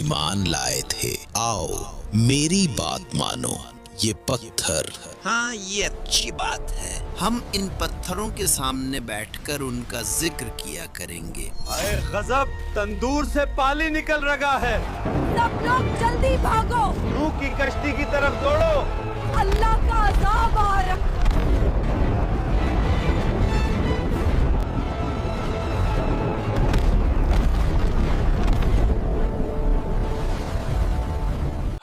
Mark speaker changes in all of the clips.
Speaker 1: ईमान लाए थे, आओ मेरी बात मानो, ये पत्थर।
Speaker 2: हाँ, ये अच्छी बात है। हम इन पत्थरों के सामने बैठकर उनका जिक्र किया करेंगे।
Speaker 3: आए गजब, तंदूर से पानी निकल रहा है।
Speaker 4: सब लोग जल्दी भागो,
Speaker 3: नूह की कश्ती की तरफ दौड़ो।
Speaker 4: अल्लाह का अज़ाब आ रहा।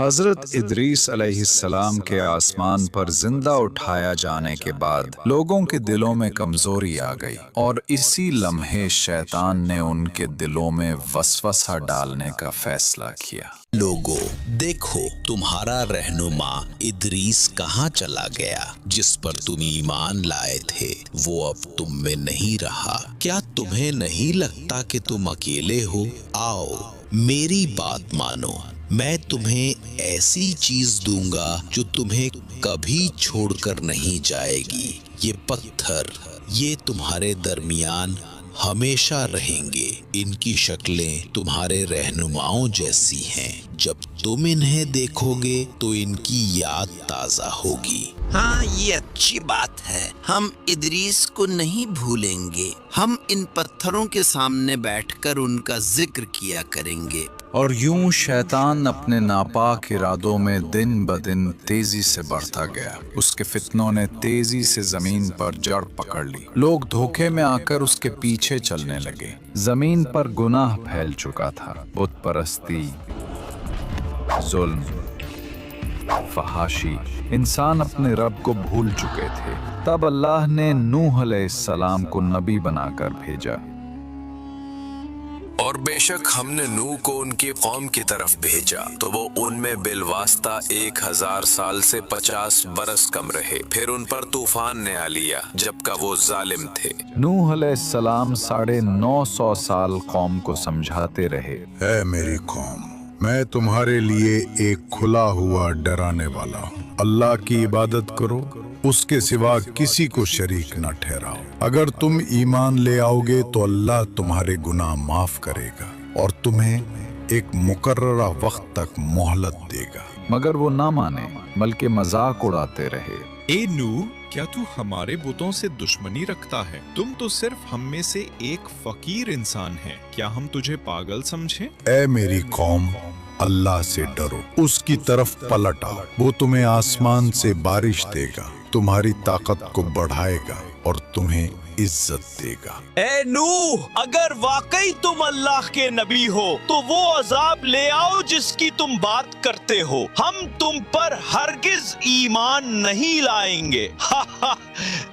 Speaker 5: हजरत इदरीस अलैहिस्सलाम के आसमान पर जिंदा उठाया जाने के बाद लोगों के दिलों में कमजोरी आ गई और इसी लम्हे शैतान ने उनके दिलों में वसवसा डालने का फैसला किया।
Speaker 1: लोगों, देखो तुम्हारा रहनुमा इदरीस कहाँ चला गया, जिस पर तुम ईमान लाए थे वो अब तुम में नहीं रहा। क्या तुम्हें नहीं लगता कि तुम अकेले हो? आओ मेरी बात मानो, मैं तुम्हें ऐसी चीज दूंगा जो तुम्हें कभी छोड़कर नहीं जाएगी। ये पत्थर, ये तुम्हारे दरमियान हमेशा रहेंगे। इनकी शक्लें तुम्हारे रहनुमाओं जैसी हैं। जब तुम इन्हें देखोगे तो इनकी याद ताज़ा होगी।
Speaker 2: हाँ, ये अच्छी बात है। हम इदरीस को नहीं भूलेंगे। हम इन पत्थरों के सामने बैठकर उनका जिक्र किया करेंगे।
Speaker 5: और यूं शैतान अपने नापाक इरादों में दिन ब दिन तेजी से बढ़ता गया। उसके फितनों ने तेजी से जमीन पर जड़ पकड़ ली। लोग धोखे में आकर उसके पीछे चलने लगे। जमीन पर गुनाह फैल चुका था। बुत परस्ती, जुल्म, फहाशी, इंसान अपने रब को भूल चुके थे। तब अल्लाह ने नूह अलैहिस्सलाम को नबी बनाकर भेजा।
Speaker 6: और बेशक हमने नूह को उनकी कौम की तरफ भेजा तो वो उनमें बिलवास्ता 1000 साल से 50 बरस कम रहे। फिर उन पर तूफान ने आ लिया जबकि वो जालिम थे।
Speaker 5: नूह अलैहिस्सलाम 950 साल कौम को समझाते रहे,
Speaker 7: है मेरी कौम, मैं तुम्हारे लिए एक खुला हुआ डराने वाला हूँ। अल्लाह की इबादत करो, उसके सिवा किसी को शरीक न ठहराओ। अगर तुम ईमान ले आओगे तो अल्लाह तुम्हारे गुनाह माफ करेगा और तुम्हें एक मुकर्ररा वक्त तक मोहलत देगा।
Speaker 5: मगर वो ना माने बल्कि मजाक उड़ाते रहे।
Speaker 8: ए नूह, क्या तू हमारे बुतों से दुश्मनी रखता है? तुम तो सिर्फ हम में से एक फकीर इंसान है। क्या हम तुझे पागल समझें?
Speaker 7: ऐ मेरी कौम, अल्लाह से डरो, उसकी तरफ पलट आओ। वो तुम्हें आसमान से बारिश देगा, तुम्हारी ताकत को बढ़ाएगा और तुम्हें इज्जत देगा।
Speaker 3: ए नूह, अगर वाकई तुम अल्लाह के नबी हो तो वो अजाब ले आओ जिसकी तुम बात करते हो। हम तुम पर हरगिज ईमान नहीं लाएंगे।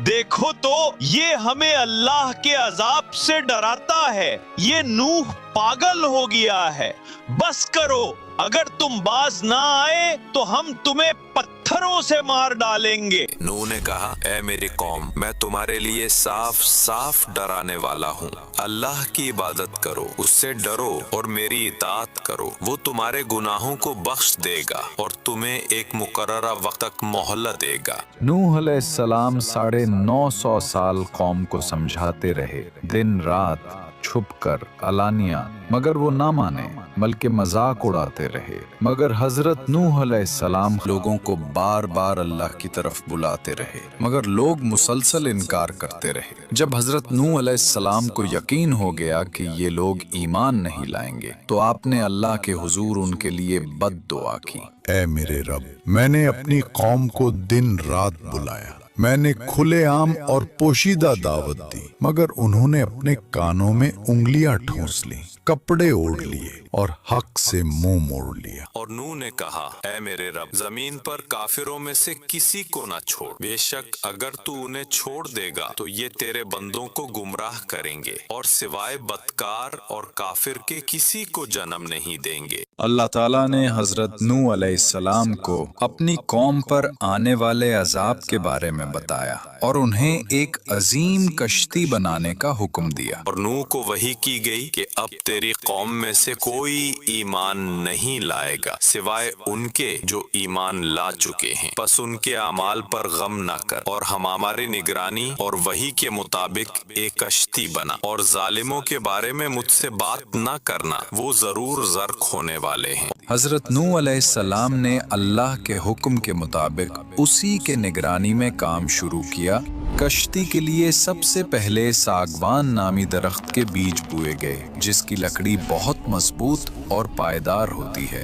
Speaker 3: देखो तो ये हमें अल्लाह के अजाब से डराता है। ये नूह पागल हो गया है। बस करो, अगर तुम बाज ना आए तो हम तुम्हें पत्थरों से मार डालेंगे।
Speaker 6: नूह ने कहा, ऐ मेरी कौम, मैं तुम्हारे लिए साफ साफ डराने वाला हूँ। अल्लाह की इबादत करो, उससे डरो और मेरी इताअत करो। वो तुम्हारे गुनाहों को बख्श देगा और तुम्हें एक मुकर्ररा वक्त तक मोहलत देगा।
Speaker 5: नूह अलैहिस्सलाम 950 साल कौम को समझाते रहे, दिन रात, छुपकर, अलानिया, मगर वो ना माने बल्कि मजाक उड़ाते रहे। मगर हजरत नूह अलैहिस्सलाम लोगों को बार बार अल्लाह की तरफ बुलाते रहे, मगर लोग मुसलसल इनकार करते रहे। जब हजरत नूह अलैहिस्सलाम को यकीन हो गया कि ये लोग ईमान नहीं लाएंगे तो आपने अल्लाह के हुजूर उनके लिए बद्दुआ की।
Speaker 7: ऐ मेरे रब, मैंने अपनी कौम को दिन रात बुलाया, मैंने खुलेआम और पोशीदा दावत दी, मगर उन्होंने अपने कानों में उंगलियां ठूंस ली, कपड़े ओढ़ लिए और हक से मुंह मोड़ लिया।
Speaker 6: और नूह ने कहा, ऐ मेरे रब, जमीन पर काफिरों में से किसी को न छोड़। बेशक अगर तू उन्हें छोड़ देगा तो ये तेरे बंदों को गुमराह करेंगे और सिवाय बदकार और काफिर के किसी को जन्म नहीं देंगे।
Speaker 5: अल्लाह ताला ने हजरत नूह अलैहिस्सलाम को अपनी कौम पर आने वाले अजाब के बारे में बताया और उन्हें एक अजीम कश्ती बनाने का हुक्म दिया।
Speaker 6: और नूह को वही की गई कि अब तेरी कौम में से कोई कोई ईमान नहीं लाएगा सिवाय उनके जो ईमान ला चुके हैं। बस उनके अमाल पर गम न कर और हम हमारी निगरानी और वही के मुताबिक एक कश्ती बना और जालिमों के बारे में मुझसे बात न करना, वो जरूर ज़र्क होने वाले हैं।
Speaker 5: हजरत नूह अलैहिस्सलाम ने अल्लाह के हुक्म के मुताबिक उसी के निगरानी में काम शुरू किया। कश्ती के लिए सबसे पहले सागवान नामी दरख्त के बीज बोए गए, जिसकी लकड़ी बहुत मजबूत और पायदार होती है।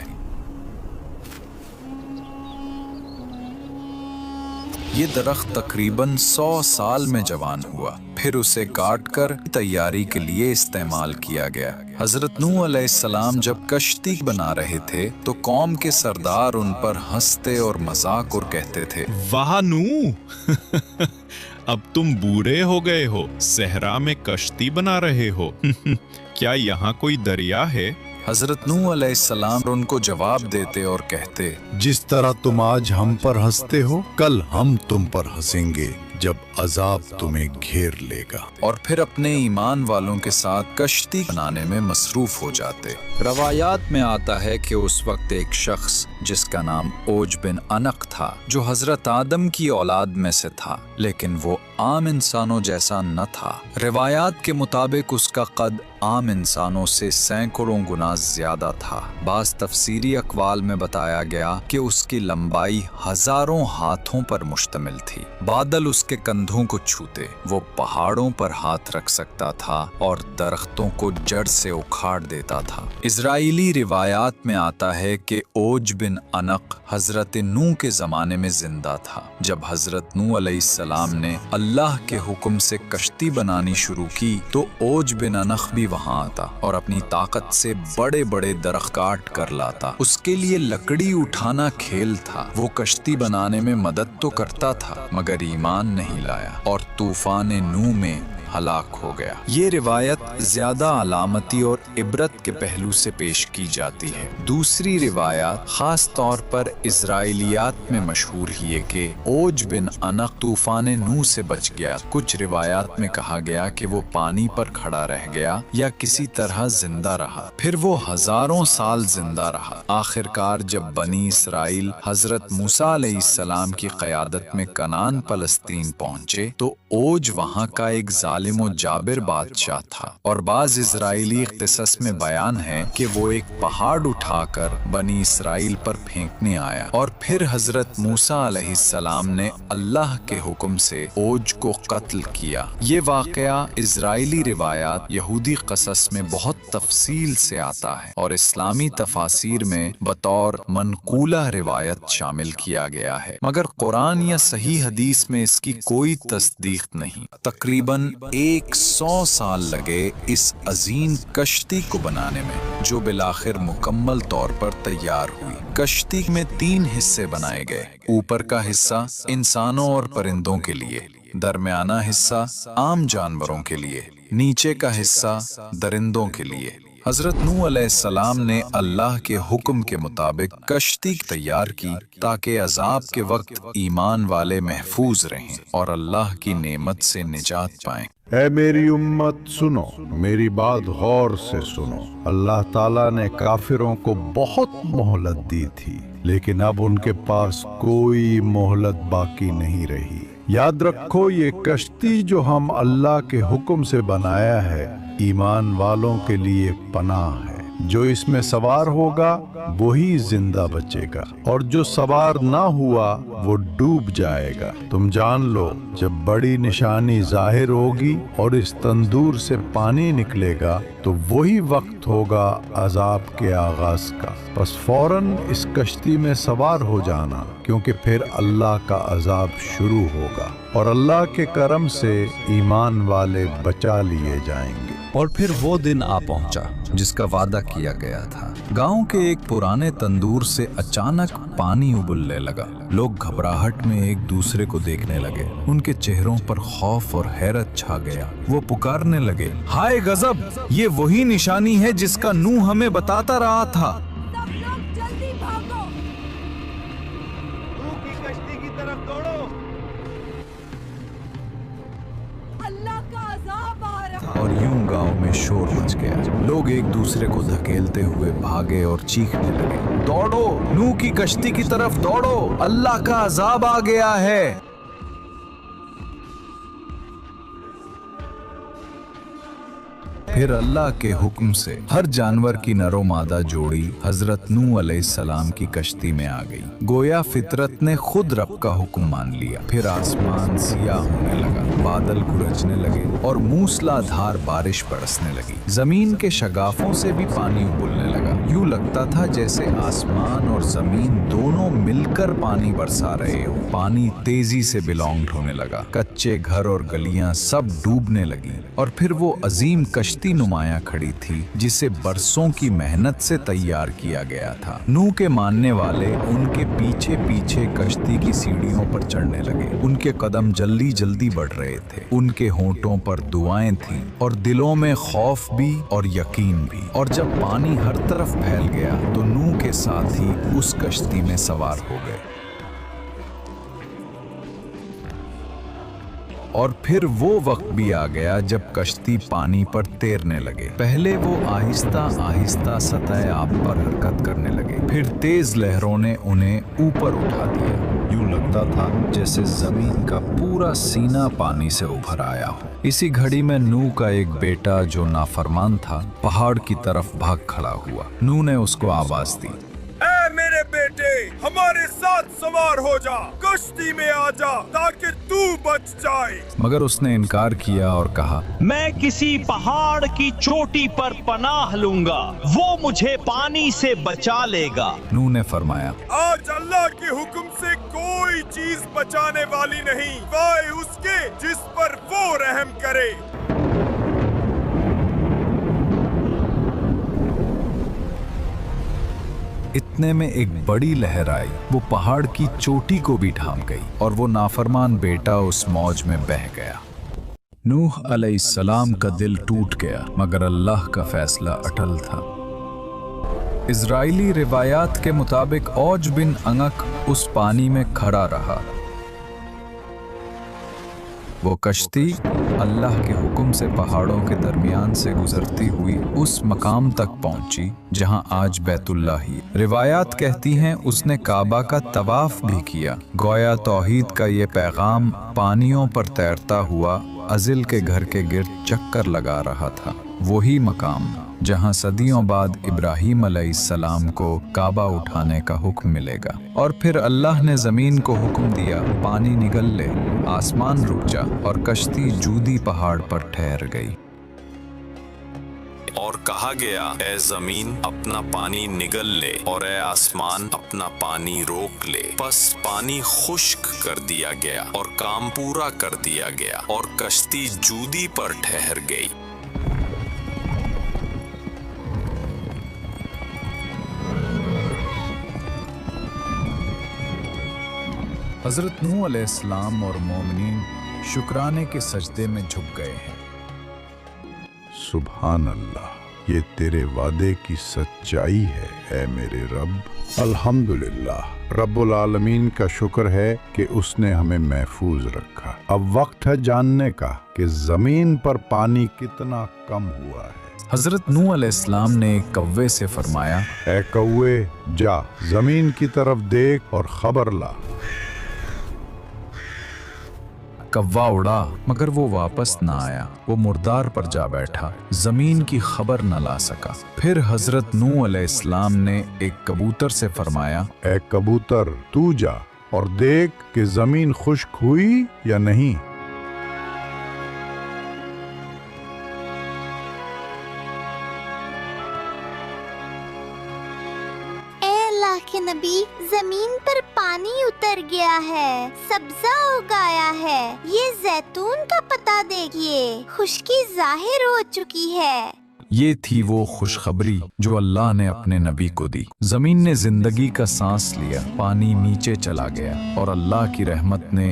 Speaker 5: ये दरख्त तकरीबन 100 साल में जवान हुआ, फिर उसे काटकर तैयारी के लिए इस्तेमाल किया गया। हजरत नूह अलैहिस्सलाम जब कश्ती बना रहे थे तो कौम के सरदार उन पर हंसते और मजाक और कहते थे,
Speaker 8: वाह नूह अब तुम बूढ़े हो गए हो, सहरा में कश्ती बना रहे हो क्या यहाँ कोई दरिया है?
Speaker 5: हजरत नूह अलैहिस्सलाम उनको जवाब देते और कहते,
Speaker 7: जिस तरह तुम आज हम पर हंसते हो, कल हम तुम पर हंसेंगे जब अजाब तुम्हें घेर लेगा।
Speaker 5: और फिर अपने ईमान वालों के साथ कश्ती बनाने में मसरूफ हो जाते। रवायात में आता है कि उस वक्त एक शख्स जिसका नाम ओज बिन अनक था, जो हजरत आदम की औलाद में से था, लेकिन वो आम इंसानों जैसा न था। रिवायात के मुताबिक उसका कद आम इंसानों से सैकड़ों गुना ज्यादा था। बाज़ तफसीरी अक़वाल में बताया गया कि उसकी लंबाई हजारों हाथों पर मुश्तमिल थी। बादल उसके कंधों को छूते, वो पहाड़ों पर हाथ रख सकता था और दरख्तों को जड़ से उखाड़ देता था। इजराइली रिवायात में आता है कि ओज बिन अनक हजरत नूह के ज़माने में जिंदा था। जब हजरत नूह अलैहिस्सलाम ने अल्लाह के हुक्म से कश्ती बनानी शुरू की तो ओज बिन अनक भी वहां आता और अपनी ताकत से बड़े बड़े दरख्त काट कर लाता। उसके लिए लकड़ी उठाना खेल था। वो कश्ती बनाने में मदद तो करता था मगर ईमान नहीं लाया और तूफान नूह में हलाक हो गया। ये रिवायत ज्यादा अलामती और इबरत के पहलू से पेश की जाती है। दूसरी रिवायत खास तौर पर इजराइलियात में मशहूर है कि ओज बिन अनक तूफान नूह से बच गया। कुछ रिवायात में कहा गया कि वो पानी पर खड़ा रह गया या किसी तरह जिंदा रहा, फिर वो हजारों साल जिंदा रहा। आखिरकार जब बनी इसराइल हजरत मूसा अलैहिस्सलाम की क़यादत में कनान फलस्तीन पहुंचे तो ओज वहां का एक जालिम और जाबिर बादशाह था। और बाज इजराइली क़िसस में बयान है कि वो एक पहाड़ उठाकर बनी इसराइल पर फेंकने आया और फिर हजरत मूसा अलैहिस्सलाम ने अल्लाह के हुक्म से ओज को कत्ल किया। ये वाक़या इजराइली रिवायात यहूदी क़सस में बहुत तफसील से आता है और इस्लामी तफासिर में बतौर मनकूला रिवायत शामिल किया गया है, मगर कुरान या सही हदीस में इसकी कोई तस्दीक नहीं। तकरीबन 100 साल लगे इस अजीम कश्ती को बनाने में, जो बिलाखिर मुकम्मल तौर पर तैयार हुई। कश्ती में 3 हिस्से बनाए गए। ऊपर का हिस्सा इंसानों और परिंदों के लिए, दरमियाना हिस्सा आम जानवरों के लिए, नीचे का हिस्सा दरिंदों के लिए। हजरत नूह अलैहिस्सलाम ने अल्लाह के हुक्म के मुताबिक कश्ती तैयार की ताकि अजाब के वक्त ईमान वाले महफूज रहें और अल्लाह की नेमत से निजात पाएं।
Speaker 7: ऐ मेरी उम्मत सुनो, मेरी बात गौर से सुनो। अल्लाह ताला ने काफिरों को बहुत मोहलत दी थी, लेकिन अब उनके पास कोई मोहलत बाकी नहीं रही। याद रखो, ये कश्ती जो हम अल्लाह के हुक्म से बनाया है, ईमान वालों के लिए पनाह है। जो इसमें सवार होगा वही जिंदा बचेगा और जो सवार ना हुआ वो डूब जाएगा। तुम जान लो, जब बड़ी निशानी जाहिर होगी और इस तंदूर से पानी निकलेगा तो वही वक्त होगा अजाब के आगाज का। बस फौरन इस कश्ती में सवार हो जाना, क्योंकि फिर अल्लाह का अजाब शुरू होगा और अल्लाह के करम से ईमान वाले बचा लिए जाएंगे।
Speaker 5: और फिर वो दिन आ पहुंचा जिसका वादा किया गया था। गांव के एक पुराने तंदूर से अचानक पानी उबलने लगा। लोग घबराहट में एक दूसरे को देखने लगे। उनके चेहरों पर खौफ और हैरत छा गया। वो पुकारने लगे, हाय गजब, ये वही निशानी है जिसका नूह हमें बताता रहा था।
Speaker 4: सब लोग जल्दी भागो। अल्लाह का अजाब आ रहा।
Speaker 5: और यूं गांव में शोर मच गया। लोग एक दूसरे को धकेलते हुए भागे और चीखने लगे, दौड़ो, नूह की कश्ती की तरफ दौड़ो, अल्लाह का अजाब आ गया है। फिर अल्लाह के हुक्म से हर जानवर की नरो मादा जोड़ी हजरत नूह अलैहिस्सलाम की कश्ती में आ गई। गोया फितरत ने खुद रब का हुक्म मान लिया। फिर आसमान सियाह होने लगा, बादल गरजने लगे और मूसलाधार बारिश बरसने लगी। जमीन के शगाफों से भी पानी उबलने लगा। यूं लगता था जैसे आसमान और जमीन दोनों मिलकर पानी बरसा रहे हो। पानी तेजी से बिलोंग होने लगा। कच्चे घर और गलियां सब डूबने लगी और फिर वो अजीम कश्ती नुमाया खड़ी थी जिसे बरसों की मेहनत से तैयार किया गया था। नूह के मानने वाले उनके पीछे पीछे कश्ती की सीढ़ियों पर चढ़ने लगे। उनके कदम जल्दी जल्दी बढ़ रहे थे। उनके होंठों पर दुआएं थीं और दिलों में खौफ भी और यकीन भी। और जब पानी हर तरफ फैल गया तो नूह के साथ ही उस कश्ती में सवार हो गए। और फिर वो वक्त भी आ गया जब कश्ती पानी पर तैरने लगे। पहले वो आहिस्ता आहिस्ता सतह आब पर हरकत करने लगे, फिर तेज लहरों ने उन्हें ऊपर उठा दिया। यूं लगता था जैसे जमीन का पूरा सीना पानी से उभर आया हो। इसी घड़ी में नूह का एक बेटा जो नाफरमान था पहाड़ की तरफ भाग खड़ा हुआ। नूह ने उसको आवाज दी,
Speaker 9: मेरे बेटे, हमारे साथ सवार हो जा, कश्ती में आ जा ताकि तू बच जाए।
Speaker 5: मगर उसने इनकार किया और कहा,
Speaker 3: मैं किसी पहाड़ की चोटी पर पनाह लूंगा, वो मुझे पानी से बचा लेगा।
Speaker 5: नूह ने फरमाया,
Speaker 9: आज अल्लाह के हुक्म से कोई चीज बचाने वाली नहीं, वाय उसके जिस पर वो रहम करे।
Speaker 5: इतने में एक बड़ी लहर आई। वो पहाड़ की चोटी को भी ढांप गई और वो नाफरमान बेटा उस मौज में बह गया। नूह अलैहिस्सलाम का दिल टूट गया, मगर अल्लाह का फैसला अटल था। इजराइली रिवायात के मुताबिक औज बिन अंगक उस पानी में खड़ा रहा। वो कश्ती अल्लाह के हुक्म से पहाड़ों के दरमियान से गुजरती हुई उस मकाम तक पहुंची जहां आज बैतुल्लाह ही। रिवायात कहती हैं उसने काबा का तवाफ भी किया। गोया तौहीद का ये पैगाम पानियों पर तैरता हुआ अजिल के घर के गिर्द चक्कर लगा रहा था। वही मकाम जहां सदियों बाद इब्राहीम अलैहिस्सलाम को काबा उठाने का हुक्म मिलेगा। और फिर अल्लाह ने जमीन को हुक्म दिया, पानी निगल ले, आसमान रुक जा, और कश्ती जूदी पहाड़ पर ठहर गई।
Speaker 6: और कहा गया, ए जमीन अपना पानी निगल ले और ए आसमान अपना पानी रोक ले। बस पानी खुश्क कर दिया गया और काम पूरा कर दिया गया और कश्ती जूदी पर ठहर गई।
Speaker 5: हजरत नूह अलैहिस्सलाम और मोमिनीन शुक्राने के सजदे में झुक गए हैं।
Speaker 7: सुभान अल्लाह, ये तेरे वादे की सच्चाई है ऐ मेरे रब। अल्हम्दुलिल्लाह, रब्बुल आलमीन का शुक्र है कि उसने हमें महफूज रखा। अब वक्त है जानने का कि जमीन पर पानी कितना कम हुआ है।
Speaker 5: हजरत नूह अलैहिस्सलाम ने एक कौवे से फरमाया,
Speaker 7: ऐ कौवे, जा जमीन की तरफ देख और खबर ला।
Speaker 5: कौवा उड़ा मगर वो वापस न आया। वो मुर्दार पर जा बैठा, जमीन की खबर न ला सका। फिर हजरत नूह अलैहिस्सलाम ने एक कबूतर से फरमाया,
Speaker 7: ऐ कबूतर, तू जा और देख कि जमीन खुश्क हुई या नहीं।
Speaker 10: के नबी, जमीन पर पानी उतर गया है, सब्जा उगाया है। ये जैतून का पता देखिए, खुश्की जाहिर हो चुकी है।
Speaker 5: ये थी वो खुशखबरी जो अल्लाह ने अपने नबी को दी। जमीन ने जिंदगी का सांस लिया, पानी नीचे चला गया और अल्लाह की रहमत ने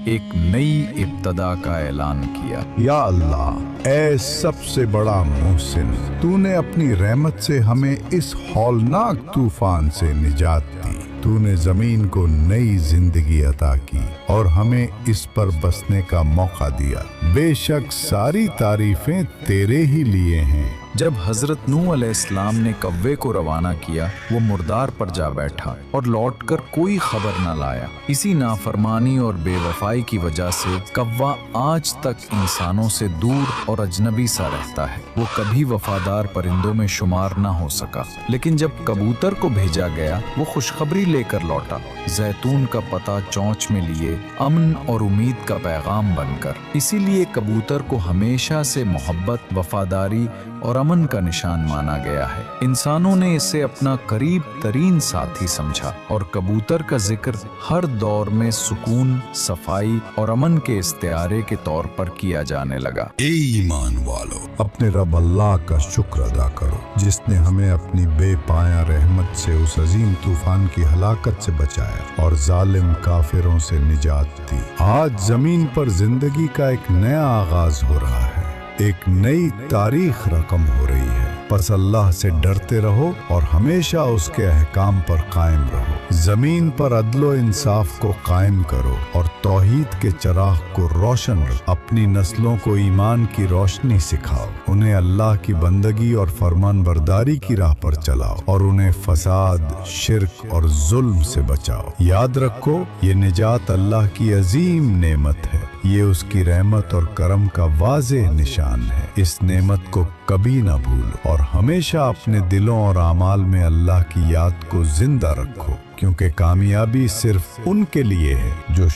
Speaker 5: एक नई इब्तदा का ऐलान किया।
Speaker 7: या अल्लाह, ऐ सबसे बड़ा मोहसिन, तूने अपनी रहमत से हमें इस हौलनाक तूफान से निजात दी। तूने जमीन को नई जिंदगी अता की और हमें इस पर बसने का मौका दिया। बेशक सारी तारीफें तेरे ही लिए हैं।
Speaker 5: जब हजरत नूह अलैहिस्सलाम ने कव्वे को रवाना किया, वो मुर्दार पर जा बैठा और लौटकर कोई खबर न लाया। इसी नाफरमानी और बेवफाई की वजह से कव्वा आज तक इंसानों से दूर और अजनबी सा रहता है। वो कभी वफादार परिंदों में शुमार न हो सका। लेकिन जब कबूतर को भेजा गया, वो खुशखबरी लेकर लौटा, जैतून का पता चोंच में लिए, अमन और उम्मीद का पैगाम बनकर। इसीलिए कबूतर को हमेशा से मोहब्बत, वफादारी और अमन का निशान माना गया है। इंसानों ने इसे अपना करीब तरीन साथी समझा और कबूतर का जिक्र हर दौर में सुकून, सफाई और अमन के इस्तिआरे के तौर पर किया जाने लगा।
Speaker 7: ए ईमान वालो, अपने रब अल्लाह का शुक्र अदा करो जिसने हमें अपनी बेपाया रहमत से उस अजीम तूफान की हलाकत से बचाया और जालिम काफिरों से निजात दी। आज जमीन पर जिंदगी का एक नया आगाज हो रहा है, एक नई तारीख रकम हो रही है। बस अल्लाह से डरते रहो और हमेशा उसके अहकाम पर कायम रहो। जमीन पर अदलो इंसाफ को कायम करो और तौहीद के चिराग को रोशन रखो। अपनी नस्लों को ईमान की रोशनी सिखाओ, उन्हें अल्लाह की बंदगी और फरमान बरदारी की राह पर चलाओ और उन्हें फसाद, शिर्क और जुल्म से बचाओ। याद रखो, ये निजात अल्लाह की अजीम नेमत है। ये उसकी रहमत और करम का वाज़ेह निशान है। इस नेमत को कभी ना भूलो और हमेशा अपने दिलों और आमाल में अल्लाह की याद को जिंदा रखो, क्योंकि कामयाबी सिर्फ उनके लिए है जो